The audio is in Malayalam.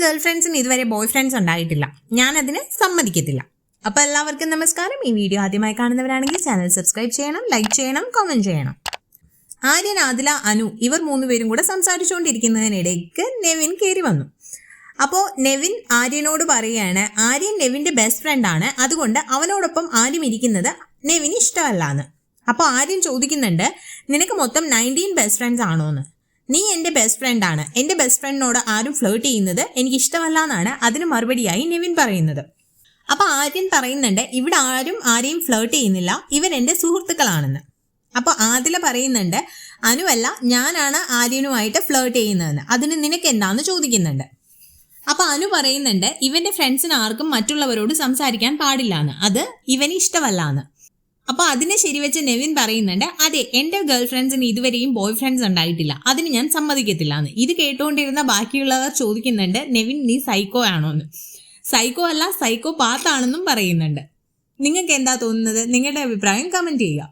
ഗേൾ ഫ്രണ്ട്സിന് ഇതുവരെ ബോയ് ഫ്രണ്ട്സ് ഉണ്ടായിട്ടില്ല. ഞാനതിന് സമ്മതിക്കത്തില്ല. അപ്പോൾ എല്ലാവർക്കും നമസ്കാരം. ഈ വീഡിയോ ആദ്യമായി കാണുന്നവരാണെങ്കിൽ ചാനൽ സബ്സ്ക്രൈബ് ചെയ്യണം, ലൈക്ക് ചെയ്യണം, കമന്റ് ചെയ്യണം. ആര്യൻ, ആദില, അനു ഇവർ മൂന്നുപേരും കൂടെ സംസാരിച്ചുകൊണ്ടിരിക്കുന്നതിനിടയ്ക്ക് നെവിൻ കയറി വന്നു. അപ്പോൾ നെവിൻ ആര്യനോട് പറയുകയാണ്, ആര്യൻ നെവിൻ്റെ ബെസ്റ്റ് ഫ്രണ്ടാണ്, അതുകൊണ്ട് അവനോടൊപ്പം ആര്യം ഇരിക്കുന്നത് നെവിന് ഇഷ്ടമല്ലാന്ന്. അപ്പോൾ ആര്യൻ ചോദിക്കുന്നുണ്ട്, നിനക്ക് മൊത്തം 19 ബെസ്റ്റ് ഫ്രണ്ട്സ് ആണോന്ന്? നീ എൻ്റെ ബെസ്റ്റ് ഫ്രണ്ടാണ്, എൻ്റെ ബെസ്റ്റ് ഫ്രണ്ടിനോട് ആരും ഫ്ലേർട്ട് ചെയ്യുന്നത് എനിക്ക് ഇഷ്ടമല്ല എന്നാണ് അതിന് മറുപടിയായി നെവിൻ പറയുന്നത്. അപ്പോൾ ആര്യൻ പറയുന്നുണ്ട്, ഇവിടെ ആരും ആരെയും ഫ്ലേർട്ട് ചെയ്യുന്നില്ല, ഇവരെൻ്റെ സുഹൃത്തുക്കളാണെന്ന്. അപ്പോൾ ആദില പറയുന്നുണ്ട്, അനുവല്ല, ഞാനാണ് ആര്യനുമായിട്ട് ഫ്ലേർട്ട് ചെയ്യുന്നതെന്ന്, അതിന് നിനക്ക് എന്താണെന്ന് ചോദിക്കുന്നുണ്ട്. അപ്പോൾ അനു പറയുന്നുണ്ട്, ഇവൻ്റെ ഫ്രണ്ട്സിന് ആർക്കും മറ്റുള്ളവരോട് സംസാരിക്കാൻ പാടില്ല എന്ന്, അത് ഇവന് ഇഷ്ടമല്ല എന്ന്. അപ്പോൾ അതിനെ ശരിവെച്ച് നെവിൻ പറയുന്നുണ്ട്, അതെ, എൻ്റെ ഗേൾ ഫ്രണ്ട്സിന് ഇതുവരെയും ബോയ് ഫ്രണ്ട്സ് ഉണ്ടായിട്ടില്ല, അതിന് ഞാൻ സമ്മതിക്കത്തില്ല എന്ന്. ഇത് കേട്ടുകൊണ്ടിരുന്ന ബാക്കിയുള്ളവർ ചോദിക്കുന്നുണ്ട്, നെവിൻ നീ സൈക്കോ ആണോ എന്ന്. സൈക്കോ അല്ല, സൈക്കോ പാത്താണെന്നും പറയുന്നുണ്ട്. നിങ്ങൾക്ക് എന്താ തോന്നുന്നത്? നിങ്ങളുടെ അഭിപ്രായം കമൻറ്റ് ചെയ്യുക.